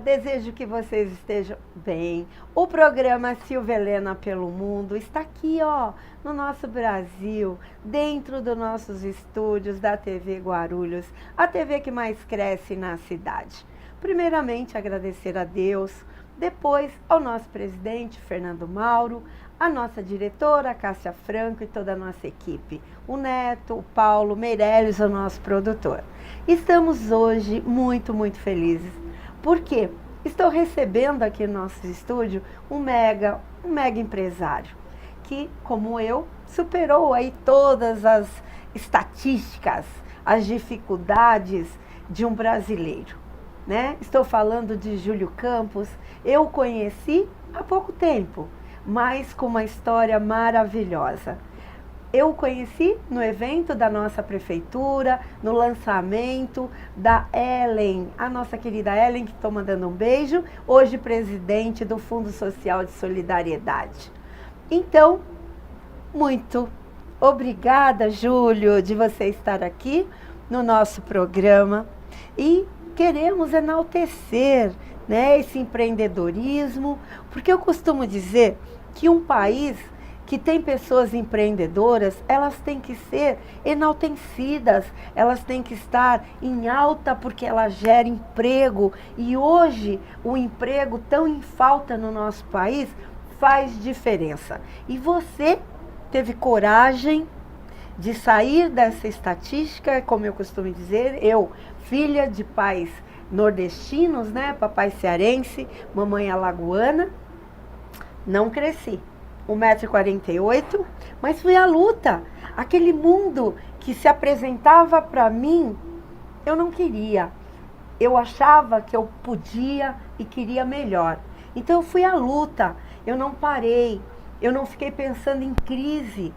desejo que vocês estejam bem. O programa Silvia Helena pelo Mundo está aqui, ó, no nosso Brasil, dentro dos nossos estúdios da TV Guarulhos, a TV que mais cresce na cidade. Primeiramente, agradecer a Deus, depois ao nosso presidente, Fernando Mauro, a nossa diretora, Cássia Franco e toda a nossa equipe, o Neto, o Paulo, Meirelles, o nosso produtor. Estamos hoje muito felizes. Por quê? Estou recebendo aqui no nosso estúdio um mega empresário que, como eu, superou aí todas as estatísticas, as dificuldades de um brasileiro, né? Estou falando de Júlio Campos. Eu o conheci há pouco tempo, mas com uma história maravilhosa. Eu o conheci no evento da nossa prefeitura, no lançamento da Ellen, a nossa querida Ellen, que estou mandando um beijo, hoje presidente do Fundo Social de Solidariedade. Então, muito obrigada, Júlio, de você estar aqui no nosso programa e queremos enaltecer, né, esse empreendedorismo, porque eu costumo dizer que um país que tem pessoas empreendedoras, elas têm que ser enaltecidas, elas têm que estar em alta porque elas geram emprego. E hoje, o emprego tão em falta no nosso país faz diferença. E você teve coragem de sair dessa estatística, como eu costumo dizer, eu, filha de pais nordestinos, né, papai cearense, mamãe alagoana, não cresci. 1,48 m, mas fui à luta. Aquele mundo que se apresentava para mim, eu não queria. Eu achava que eu podia e queria melhor. Então eu fui à luta, eu não parei, eu não fiquei pensando em crise.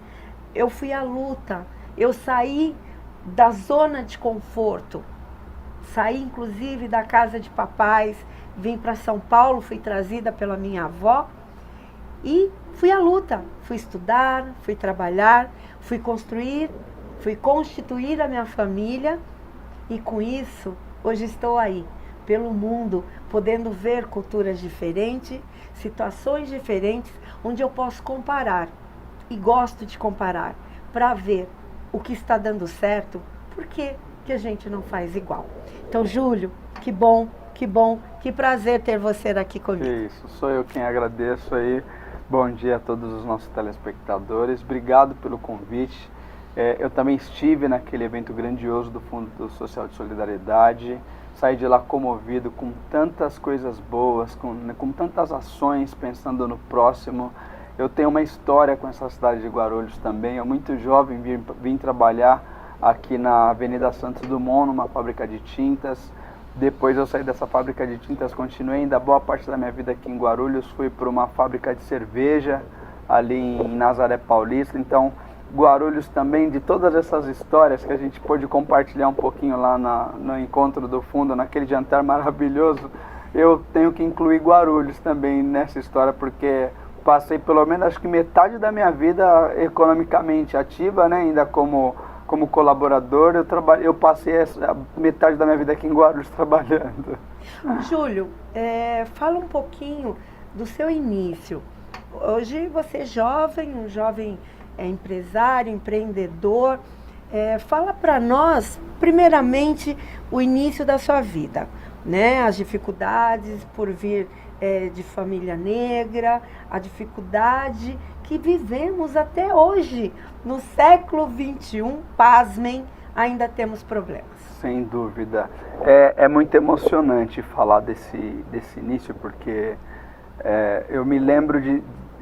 Eu fui à luta, eu saí da zona de conforto. Saí inclusive da casa de papais, vim para São Paulo, fui trazida pela minha avó. E fui à luta, fui estudar, fui trabalhar, fui constituir a minha família e com isso, hoje estou aí, pelo mundo, podendo ver culturas diferentes, situações diferentes, onde eu posso comparar e gosto de comparar para ver o que está dando certo, por que a gente não faz igual. Então, Júlio, que bom, que prazer ter você aqui comigo. Isso, sou eu quem agradeço aí. Bom dia a todos os nossos telespectadores, obrigado pelo convite. Eu também estive naquele evento grandioso do Fundo Social de Solidariedade, saí de lá comovido com tantas coisas boas, com tantas ações, pensando no próximo. Eu tenho uma história com essa cidade de Guarulhos também, eu muito jovem vim trabalhar aqui na Avenida Santos Dumont, numa fábrica de tintas. Depois eu saí dessa fábrica de tintas, continuei ainda boa parte da minha vida aqui em Guarulhos, fui para uma fábrica de cerveja ali em Nazaré Paulista. Então, Guarulhos também, de todas essas histórias que a gente pôde compartilhar um pouquinho lá no encontro do fundo, naquele jantar maravilhoso, eu tenho que incluir Guarulhos também nessa história, porque passei pelo menos acho que metade da minha vida economicamente ativa, né, ainda como colaborador. Eu passei a metade da minha vida aqui em Guarulhos trabalhando. Júlio, fala um pouquinho do seu início. Hoje você é jovem, um jovem empresário, empreendedor. Fala para nós, primeiramente, o início da sua vida, né? As dificuldades por vir de família negra, a dificuldade que vivemos até hoje, no século XXI, pasmem, ainda temos problemas. Sem dúvida. É muito emocionante falar desse início, porque eu me lembro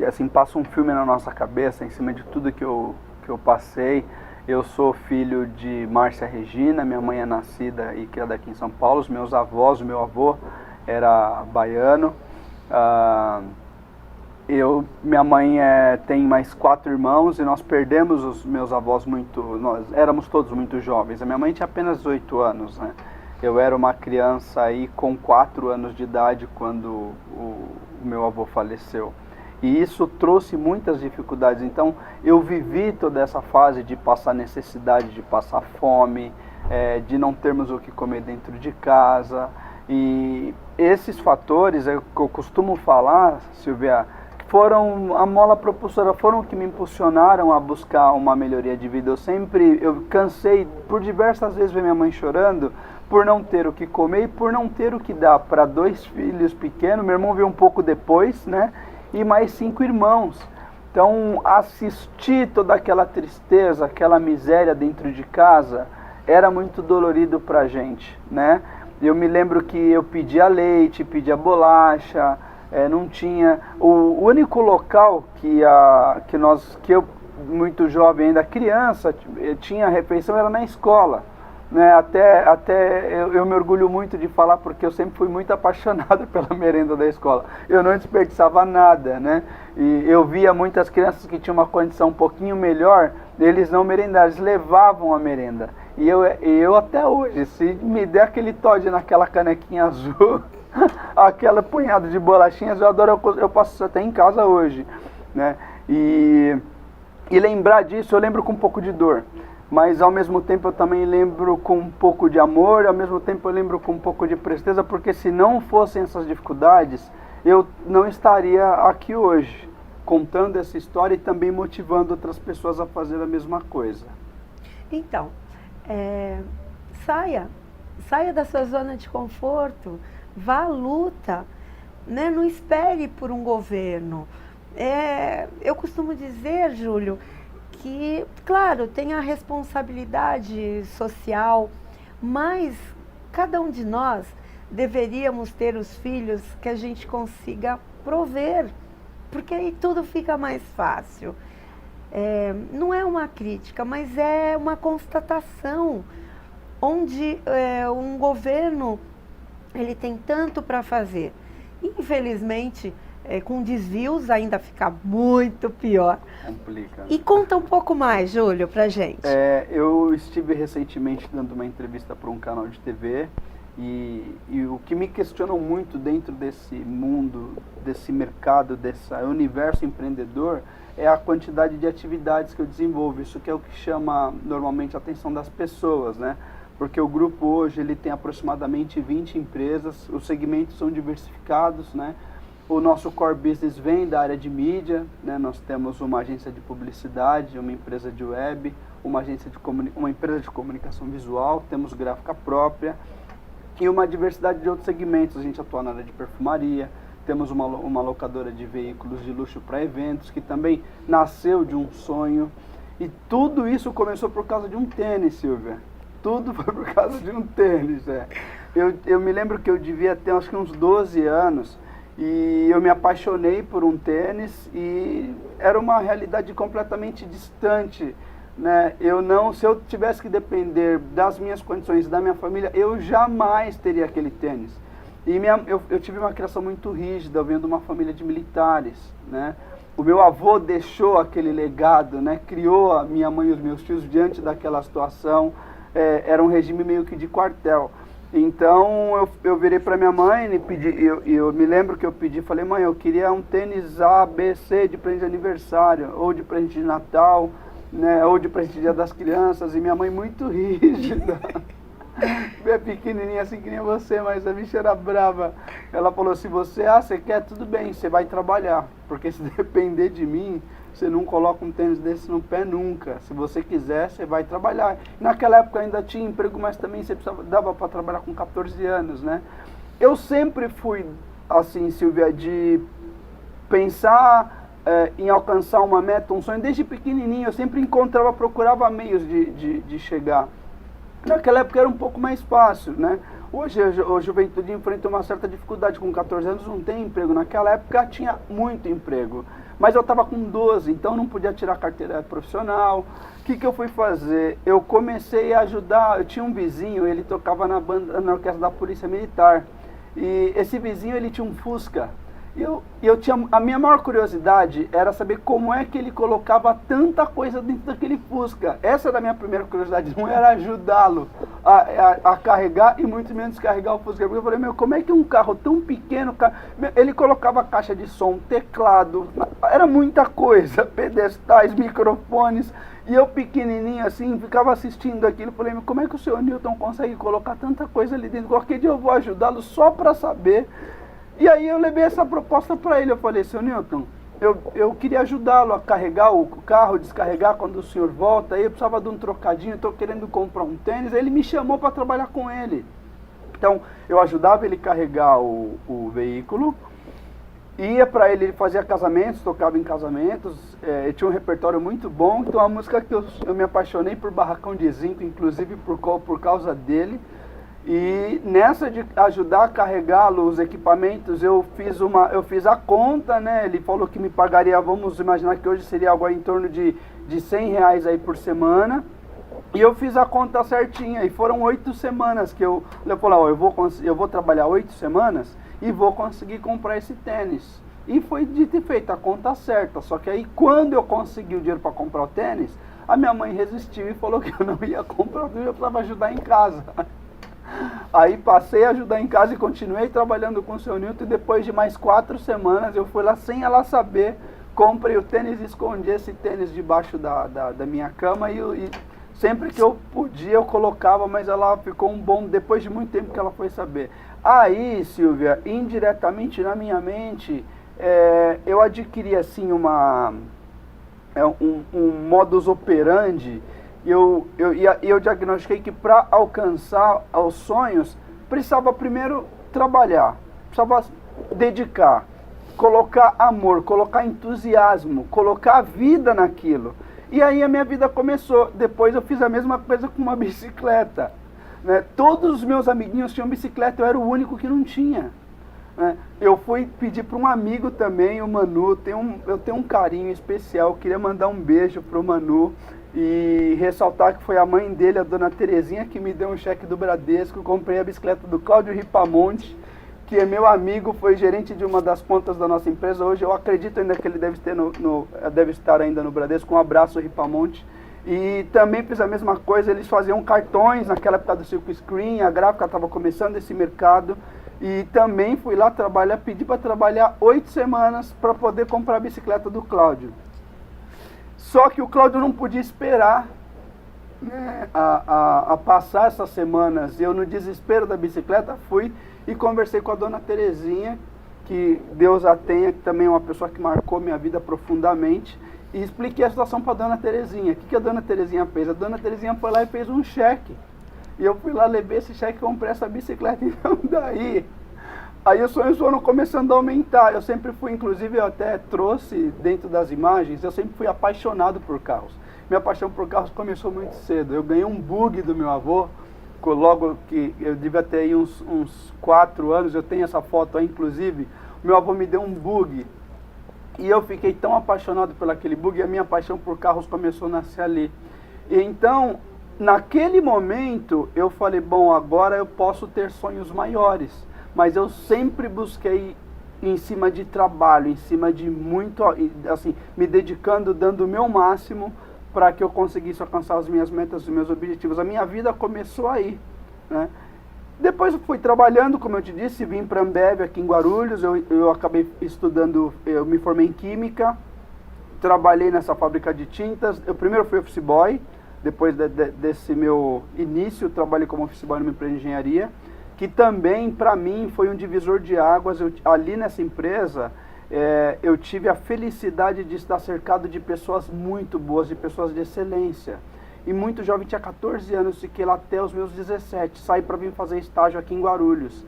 assim, passa um filme na nossa cabeça, em cima de tudo que eu passei. Eu sou filho de Márcia Regina, minha mãe é nascida e criada aqui em São Paulo, os meus avós, o meu avô era baiano. Minha mãe tem mais 4 irmãos e nós perdemos os meus avós nós éramos todos muito jovens. A minha mãe tinha apenas 8 anos, né? Eu era uma criança aí com 4 anos de idade quando o meu avô faleceu. E isso trouxe muitas dificuldades. Então eu vivi toda essa fase de passar necessidade, de passar fome, de não termos o que comer dentro de casa. E esses fatores, é o que eu costumo falar, Silvia, foram a mola propulsora, foram que me impulsionaram a buscar uma melhoria de vida. Eu cansei por diversas vezes ver minha mãe chorando, por não ter o que comer e por não ter o que dar para 2 filhos pequenos. Meu irmão veio um pouco depois, né? E mais 5 irmãos. Então, assistir toda aquela tristeza, aquela miséria dentro de casa, era muito dolorido pra gente, né? Eu me lembro que eu pedia leite, pedia bolacha, não tinha... O único local que eu, muito jovem ainda, criança, tinha refeição era na escola. Né? Eu me orgulho muito de falar, porque eu sempre fui muito apaixonado pela merenda da escola. Eu não desperdiçava nada, né? E eu via muitas crianças que tinham uma condição um pouquinho melhor, eles não merendavam, eles levavam a merenda. E eu até hoje, se me der aquele Toddy naquela canequinha azul, aquela punhada de bolachinhas, eu adoro, eu passo isso até em casa hoje, né? E lembrar disso, eu lembro com um pouco de dor. Mas ao mesmo tempo eu também lembro com um pouco de amor, ao mesmo tempo eu lembro com um pouco de presteza, porque se não fossem essas dificuldades, eu não estaria aqui hoje, contando essa história e também motivando outras pessoas a fazer a mesma coisa. Então, saia da sua zona de conforto, vá à luta, né? Não espere por um governo. Eu costumo dizer, Júlio, que, claro, tem a responsabilidade social, mas cada um de nós deveríamos ter os filhos que a gente consiga prover, porque aí tudo fica mais fácil. Não é uma crítica, mas é uma constatação, onde um governo ele tem tanto para fazer. Infelizmente, com desvios ainda fica muito pior. Complica. E conta um pouco mais, Júlio, pra gente. Eu estive recentemente dando uma entrevista para um canal de TV e o que me questionam muito dentro desse mundo, desse mercado, desse universo empreendedor, é a quantidade de atividades que eu desenvolvo. Isso que é o que chama normalmente a atenção das pessoas, né? Porque o grupo hoje ele tem aproximadamente 20 empresas, os segmentos são diversificados, né? O nosso core business vem da área de mídia, né? Nós temos uma agência de publicidade, uma empresa de web, uma empresa de comunicação visual, temos gráfica própria e uma diversidade de outros segmentos. A gente atua na área de perfumaria, temos uma locadora de veículos de luxo para eventos, que também nasceu de um sonho. E tudo isso começou por causa de um tênis, Silvia. Tudo foi por causa de um tênis. Eu me lembro que eu devia ter acho que uns 12 anos, e eu me apaixonei por um tênis e era uma realidade completamente distante, né? Se eu tivesse que depender das minhas condições, da minha família, eu jamais teria aquele tênis. E eu tive uma criação muito rígida, vendo uma família de militares, né? O meu avô deixou aquele legado, né? Criou a minha mãe e os meus tios diante daquela situação. Era um regime meio que de quartel. Então eu virei para minha mãe e pedi, eu me lembro que eu pedi, falei: mãe, eu queria um tênis A, B, C de presente de aniversário, ou de presente de Natal, né, ou de presente de Dia das Crianças. E minha mãe muito rígida, bem pequenininha assim que nem você, mas a bicha era brava. Ela falou: se você quer, tudo bem, você vai trabalhar, porque se depender de mim, você não coloca um tênis desse no pé nunca. Se você quiser, você vai trabalhar. Naquela época ainda tinha emprego, mas também dava para trabalhar com 14 anos, né? Eu sempre fui, assim, Silvia, de pensar em alcançar uma meta, um sonho. Desde pequenininho eu sempre procurava meios de chegar. Naquela época era um pouco mais fácil, né? Hoje a juventude enfrenta uma certa dificuldade. Com 14 anos não tem emprego. Naquela época tinha muito emprego. Mas eu estava com 12, então não podia tirar carteira profissional. O que eu fui fazer? Eu comecei a ajudar. Eu tinha um vizinho, ele tocava na orquestra da Polícia Militar. E esse vizinho, ele tinha um Fusca. Eu tinha, a minha maior curiosidade era saber como é que ele colocava tanta coisa dentro daquele Fusca. Essa era a minha primeira curiosidade, não era ajudá-lo a carregar e muito menos descarregar o Fusca. Porque eu falei, como é que um carro tão pequeno, ele colocava caixa de som, teclado, era muita coisa, pedestais, microfones, e eu pequenininho assim, ficava assistindo aquilo. Falei, como é que o seu Newton consegue colocar tanta coisa ali dentro? Qualquer dia eu vou ajudá-lo só para saber. E aí eu levei essa proposta para ele, eu falei, seu Newton, eu queria ajudá-lo a carregar o carro, descarregar quando o senhor volta, aí eu precisava de um trocadinho, estou querendo comprar um tênis, aí ele me chamou para trabalhar com ele. Então, eu ajudava ele a carregar o veículo, ia para ele fazia casamentos, tocava em casamentos, tinha um repertório muito bom, então a música que eu me apaixonei por Barracão de Zinco, inclusive por causa dele. E nessa de ajudar a carregá-lo, os equipamentos, eu fiz a conta, né? Ele falou que me pagaria, vamos imaginar que hoje seria algo em torno de R$100 aí por semana. E eu fiz a conta certinha, e foram 8 semanas que eu falei, eu vou trabalhar 8 semanas e vou conseguir comprar esse tênis. E foi dito e feito, a conta certa. Só que aí quando eu consegui o dinheiro para comprar o tênis, a minha mãe resistiu e falou que eu não ia comprar, eu precisava ajudar em casa. Aí passei a ajudar em casa e continuei trabalhando com o seu Newton, e depois de mais 4 semanas eu fui lá sem ela saber, comprei o tênis e escondi esse tênis debaixo da minha cama e sempre que eu podia eu colocava, mas ela ficou depois de muito tempo que ela foi saber. Aí, Silvia, indiretamente na minha mente, eu adquiri assim um modus operandi. Eu diagnostiquei que para alcançar os sonhos, precisava primeiro trabalhar, precisava dedicar, colocar amor, colocar entusiasmo, colocar vida naquilo. E aí a minha vida começou. Depois eu fiz a mesma coisa com uma bicicleta. Né? Todos os meus amiguinhos tinham bicicleta, eu era o único que não tinha. Né? Eu fui pedir para um amigo também, o Manu, eu tenho um carinho especial, eu queria mandar um beijo para o Manu. E ressaltar que foi a mãe dele, a dona Terezinha, que me deu um cheque do Bradesco. Comprei a bicicleta do Cláudio Ripamonte, que é meu amigo, foi gerente de uma das pontas da nossa empresa. Hoje eu acredito ainda que ele deve estar ainda no Bradesco. Um abraço, Ripamonte. E também fiz a mesma coisa, eles faziam cartões naquela época do Silk Screen, a gráfica estava começando esse mercado. E também fui lá trabalhar, pedi para trabalhar 8 semanas para poder comprar a bicicleta do Cláudio. Só que o Cláudio não podia esperar, né, a passar essas semanas. Eu, no desespero da bicicleta, fui e conversei com a dona Terezinha, que Deus a tenha, que também é uma pessoa que marcou minha vida profundamente, e expliquei a situação para a dona Terezinha. O que a dona Terezinha fez? A dona Terezinha foi lá e fez um cheque. E eu fui lá, levei esse cheque e comprei essa bicicleta. Então daí... Aí os sonhos foram começando a aumentar. Eu sempre fui, inclusive eu até trouxe dentro das imagens, eu sempre fui apaixonado por carros. Minha paixão por carros começou muito cedo. Eu ganhei um bug do meu avô, logo que eu devia ter aí uns 4 anos, eu tenho essa foto aí inclusive. Meu avô me deu um bug e eu fiquei tão apaixonado por aquele bug, e a minha paixão por carros começou a nascer ali. E então, naquele momento, eu falei, bom, agora eu posso ter sonhos maiores. Mas eu sempre busquei em cima de trabalho, em cima de muito, assim, me dedicando, dando o meu máximo para que eu conseguisse alcançar as minhas metas, os meus objetivos. A minha vida começou aí, né? Depois eu fui trabalhando, como eu te disse, vim para a Ambev aqui em Guarulhos, eu acabei estudando, eu me formei em Química, trabalhei nessa fábrica de tintas. Eu primeiro fui office boy, depois desse meu início, trabalhei como office boy numa empresa de engenharia, que também, para mim, foi um divisor de águas. Ali nessa empresa, eu tive a felicidade de estar cercado de pessoas muito boas, de pessoas de excelência. E muito jovem, tinha 14 anos, fiquei lá até os meus 17, saí para vir fazer estágio aqui em Guarulhos.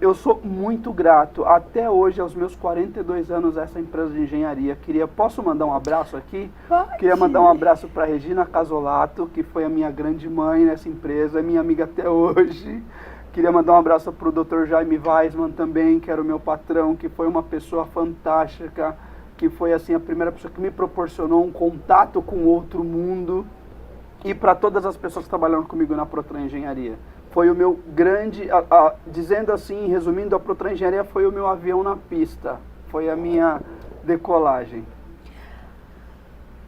Eu sou muito grato, até hoje, aos meus 42 anos, a essa empresa de engenharia. Posso mandar um abraço aqui? Pode. Queria mandar um abraço para Regina Casolato, que foi a minha grande mãe nessa empresa, é minha amiga até hoje. Queria mandar um abraço para o Dr. Jaime Weisman também, que era o meu patrão, que foi uma pessoa fantástica, que foi assim a primeira pessoa que me proporcionou um contato com outro mundo. E para todas as pessoas que trabalharam comigo na Protran Engenharia. foi o meu grande, dizendo assim, resumindo, a Protra-Engenharia foi o meu avião na pista, foi a minha decolagem.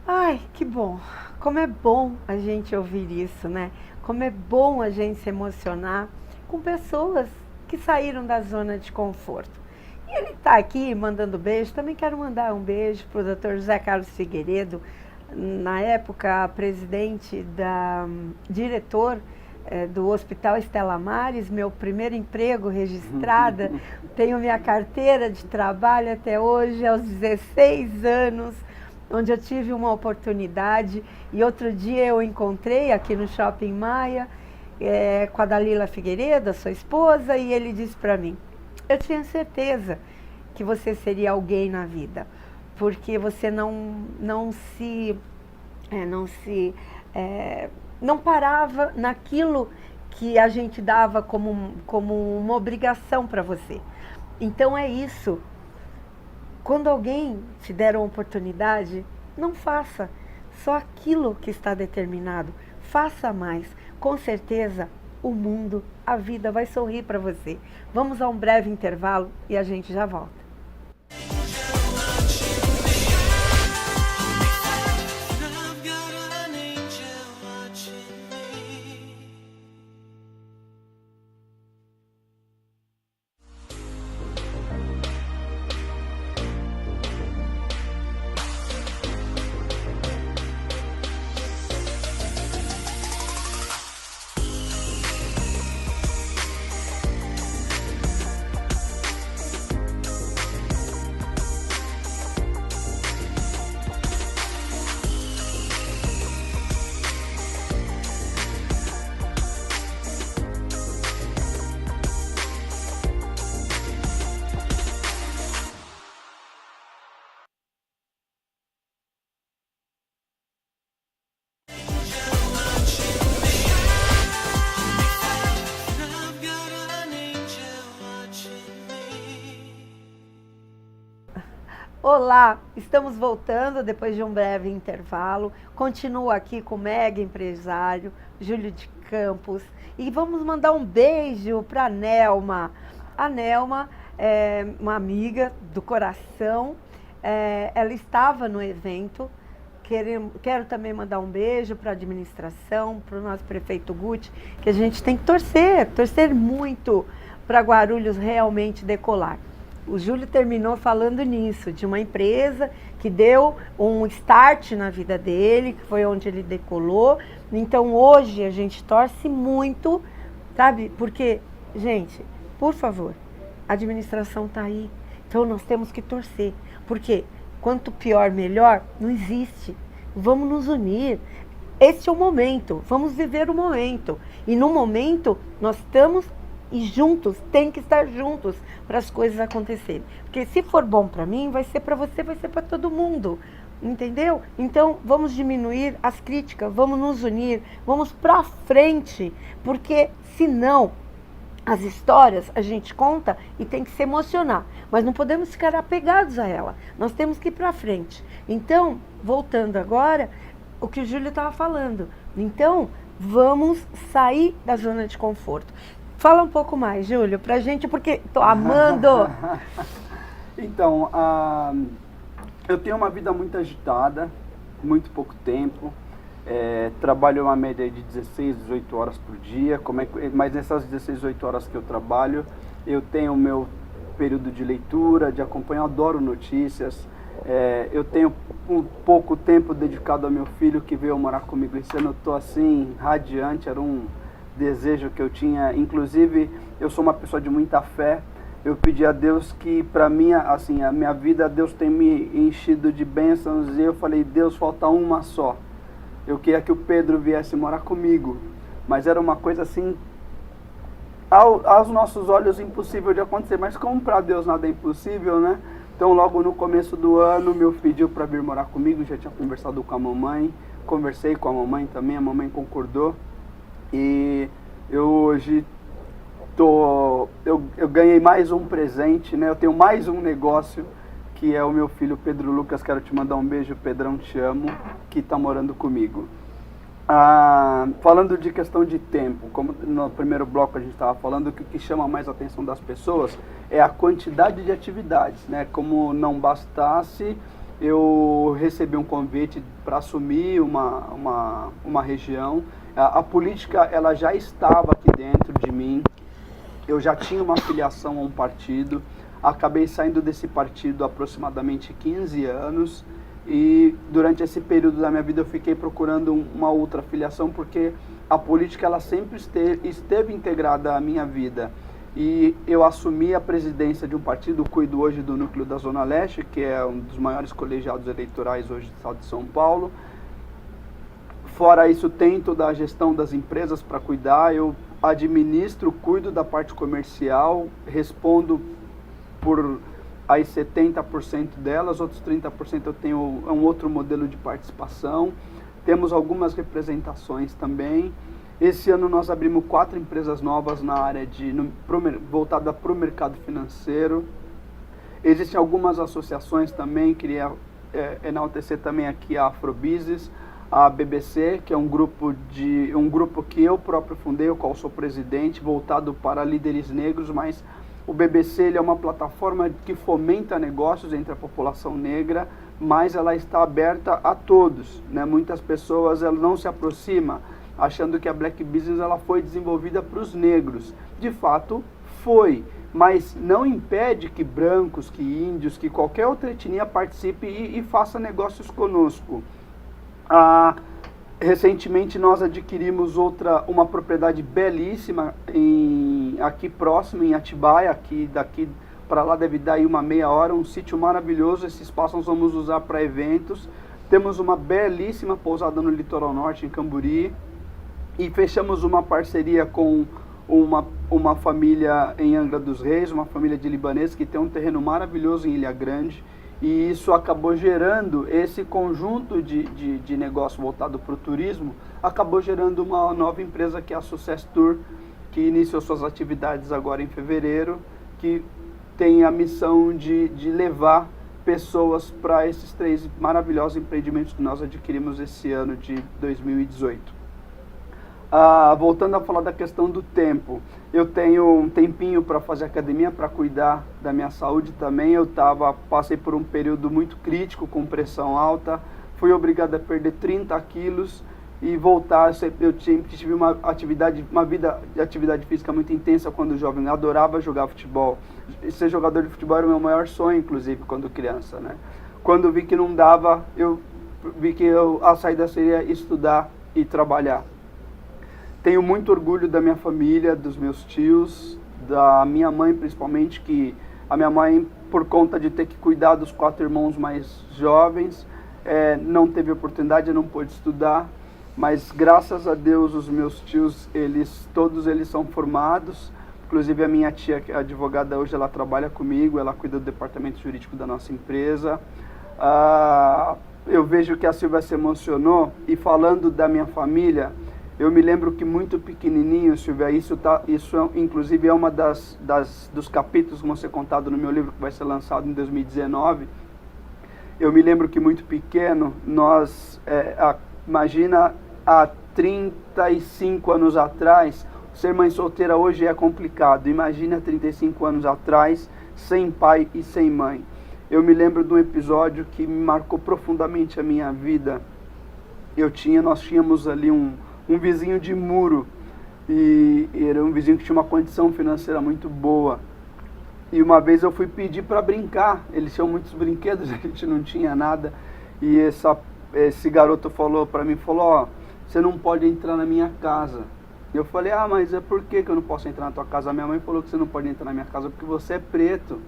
Ai, que bom. Como é bom a gente ouvir isso, né? Como é bom a gente se emocionar com pessoas que saíram da zona de conforto. E ele está aqui mandando beijo. Também quero mandar um beijo para o Dr. José Carlos Figueiredo, na época presidente diretor do Hospital Estela Maris, meu primeiro emprego registrada. Tenho minha carteira de trabalho até hoje, aos 16 anos, onde eu tive uma oportunidade. E outro dia eu encontrei aqui no Shopping Maia com a Dalila Figueiredo, a sua esposa, e ele disse para mim: eu tinha certeza que você seria alguém na vida, porque você não parava naquilo que a gente dava como uma obrigação para você. Então é isso. Quando alguém te der uma oportunidade, não faça só aquilo que está determinado. Faça mais. Com certeza, o mundo, a vida vai sorrir para você. Vamos a um breve intervalo e a gente já volta. Olá, estamos voltando depois de um breve intervalo. Continuo aqui com o mega empresário Júlio de Campos e vamos mandar um beijo para a Nelma. A Nelma é uma amiga do coração, ela estava no evento. Quero também mandar um beijo para a administração, para o nosso prefeito Guti, que a gente tem que torcer muito para Guarulhos realmente decolar. O Júlio terminou falando nisso, de uma empresa que deu um start na vida dele, que foi onde ele decolou. Então hoje a gente torce muito, sabe? Porque, gente, por favor, a administração está aí, então nós temos que torcer. Porque quanto pior, melhor, não existe. Vamos nos unir. Este é o momento, vamos viver o momento. E no momento nós estamos e juntos, tem que estar juntos para as coisas acontecerem. Porque se for bom para mim, vai ser para você, vai ser para todo mundo. Entendeu? Então, vamos diminuir as críticas, vamos nos unir, vamos para frente. Porque, senão, as histórias a gente conta e tem que se emocionar. Mas não podemos ficar apegados a ela. Nós temos que ir para frente. Então, voltando agora, o que o Júlio estava falando. Então, vamos sair da zona de conforto. Fala um pouco mais, Júlio, pra gente, porque tô amando. Então, eu tenho uma vida muito agitada, muito pouco tempo. Trabalho uma média de 16, 18 horas por dia. Mas nessas 16, 18 horas que eu trabalho, eu tenho o meu período de leitura, de acompanhar, eu adoro notícias. Eu tenho um pouco tempo dedicado ao meu filho que veio morar comigo esse ano. Eu tô assim, radiante, era um desejo que eu tinha. Inclusive, eu sou uma pessoa de muita fé. Eu pedi a Deus que, para mim, assim, a minha vida, Deus tem me enchido de bênçãos. E eu falei: Deus, falta uma só. Eu queria que o Pedro viesse morar comigo. Mas era uma coisa assim, aos nossos olhos, impossível de acontecer. Mas como para Deus nada é impossível, né? Então, logo no começo do ano, meu filho pediu para vir morar comigo. Já tinha conversado com a mamãe. Conversei com a mamãe também, a mamãe concordou. E eu hoje eu ganhei mais um presente, né? Eu tenho mais um negócio, que é o meu filho Pedro Lucas. Quero te mandar um beijo, Pedrão, te amo, que está morando comigo. Falando de questão de tempo, como no primeiro bloco a gente estava falando, que o que chama mais a atenção das pessoas é a quantidade de atividades, né? Como não bastasse, eu recebi um convite para assumir uma região. A política, ela já estava aqui dentro de mim, eu já tinha uma filiação a um partido, acabei saindo desse partido há aproximadamente 15 anos, e durante esse período da minha vida eu fiquei procurando uma outra filiação, porque a política ela sempre esteve integrada à minha vida. E eu assumi a presidência de um partido, cuido hoje do núcleo da Zona Leste, que é um dos maiores colegiados eleitorais hoje do estado de São Paulo. Fora isso, tem toda a gestão das empresas para cuidar, eu administro, cuido da parte comercial, respondo por aí 70% delas, outros 30% eu tenho um outro modelo de participação. Temos algumas representações também. Esse ano nós abrimos 4 empresas novas na área voltada para o mercado financeiro. Existem algumas associações também, queria enaltecer também aqui a Afrobusiness, a BBC, que é um grupo que eu próprio fundei, o qual sou presidente, voltado para líderes negros, mas o BBC ele é uma plataforma que fomenta negócios entre a população negra, mas ela está aberta a todos, né? Muitas pessoas ela não se aproximam, achando que a Black Business ela foi desenvolvida para os negros. De fato, foi, mas não impede que brancos, que índios, que qualquer outra etnia participe e faça negócios conosco. Recentemente nós adquirimos uma propriedade belíssima aqui próximo, em Atibaia, daqui para lá deve dar aí uma meia hora, um sítio maravilhoso. Esse espaço nós vamos usar para eventos. Temos uma belíssima pousada no litoral norte, em Camburi, e fechamos uma parceria com uma família em Angra dos Reis, uma família de libaneses que tem um terreno maravilhoso em Ilha Grande. E isso acabou gerando, esse conjunto de negócio voltado para o turismo, acabou gerando uma nova empresa que é a Success Tour, que iniciou suas atividades agora em fevereiro, que tem a missão de levar pessoas para esses 3 maravilhosos empreendimentos que nós adquirimos esse ano de 2018. Voltando a falar da questão do tempo, eu tenho um tempinho para fazer academia, para cuidar da minha saúde também. Passei por um período muito crítico, com pressão alta, fui obrigado a perder 30 quilos e voltar. Eu tive uma vida de atividade física muito intensa quando jovem, eu adorava jogar futebol. Ser jogador de futebol era o meu maior sonho, inclusive, quando criança, né? Quando vi que não dava, eu vi que a saída seria estudar e trabalhar. Tenho muito orgulho da minha família, dos meus tios, da minha mãe principalmente, que a minha mãe, por conta de ter que cuidar dos 4 irmãos mais jovens, não teve oportunidade, não pôde estudar, mas graças a Deus os meus tios, todos eles são formados, inclusive a minha tia, que é advogada hoje, ela trabalha comigo, ela cuida do departamento jurídico da nossa empresa. Eu vejo que a Silvia se emocionou, e falando da minha família, eu me lembro que muito pequenininho, Silvia, isso inclusive é uma dos capítulos que vão ser contados no meu livro, que vai ser lançado em 2019. Eu me lembro que muito pequeno, imagina há 35 anos atrás, ser mãe solteira hoje é complicado. Imagina 35 anos atrás, sem pai e sem mãe. Eu me lembro de um episódio que me marcou profundamente a minha vida. Nós tínhamos ali um vizinho de muro, e era um vizinho que tinha uma condição financeira muito boa. E uma vez eu fui pedir para brincar, eles tinham muitos brinquedos, a gente não tinha nada, e esse garoto falou para mim, você não pode entrar na minha casa. Eu falei, mas por que eu não posso entrar na tua casa? A minha mãe falou que você não pode entrar na minha casa porque você é preto.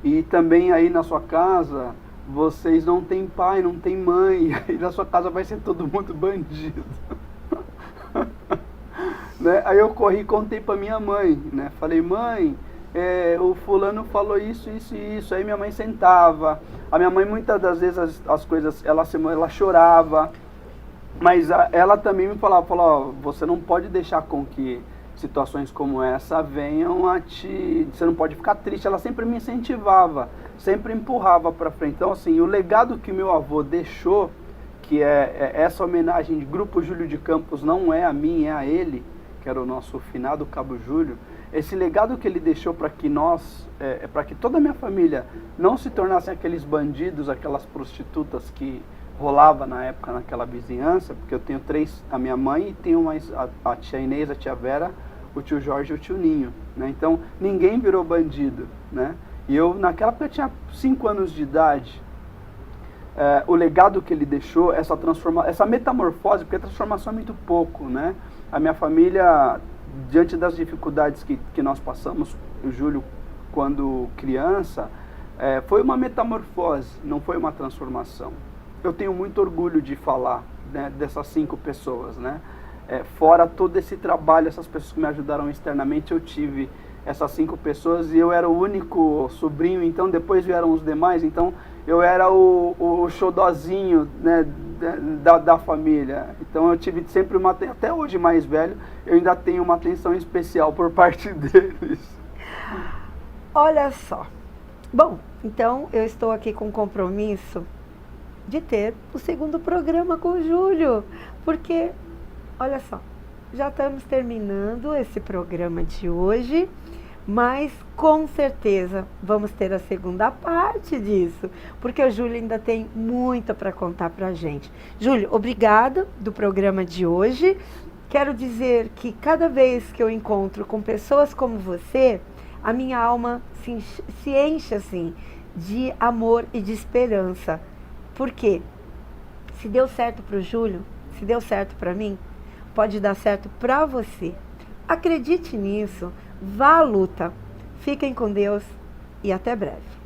E também aí na sua casa, vocês não têm pai, não têm mãe, e na sua casa vai ser todo mundo bandido. Né? Aí eu corri e contei pra minha mãe, né? Falei, mãe, o fulano falou isso, isso e isso. Aí minha mãe sentava. A minha mãe, muitas das vezes, as coisas, ela chorava, mas ela também me falava, você não pode deixar com que situações como essa venham você não pode ficar triste. Ela sempre me incentivava, sempre empurrava para frente. Então, assim, o legado que meu avô deixou, que é essa homenagem de Grupo Júlio de Campos não é a mim, é a ele, que era o nosso finado Cabo Júlio. Esse legado que ele deixou para que nós, para que toda a minha família não se tornassem aqueles bandidos, aquelas prostitutas que rolava na época naquela vizinhança, porque eu tenho 3, a minha mãe, e tenho mais a tia Inês, a tia Vera, o tio Jorge e o tio Ninho, né? Então ninguém virou bandido, né? E eu naquela época eu tinha 5 anos de idade. O legado que ele deixou, essa metamorfose, porque a transformação é muito pouco, né? A minha família, diante das dificuldades que nós passamos, o Júlio, quando criança, foi uma metamorfose, não foi uma transformação. Eu tenho muito orgulho de falar, né, dessas 5 pessoas, né? Fora todo esse trabalho, essas pessoas que me ajudaram externamente, eu tive essas 5 pessoas e eu era o único sobrinho, então depois vieram os demais, então eu era o xodozinho, né, da família. Então eu tive sempre até hoje mais velho, eu ainda tenho uma atenção especial por parte deles. Olha só. Bom, então eu estou aqui com o compromisso de ter o 2º programa com o Júlio, porque, olha só, já estamos terminando esse programa de hoje, mas com certeza vamos ter a segunda parte disso, porque o Júlio ainda tem muito para contar para a gente. Júlio, obrigada do programa de hoje. Quero dizer que cada vez que eu encontro com pessoas como você, a minha alma se enche assim de amor e de esperança. Porque se deu certo para o Júlio, se deu certo para mim, pode dar certo para você. Acredite nisso, vá à luta. Fiquem com Deus e até breve.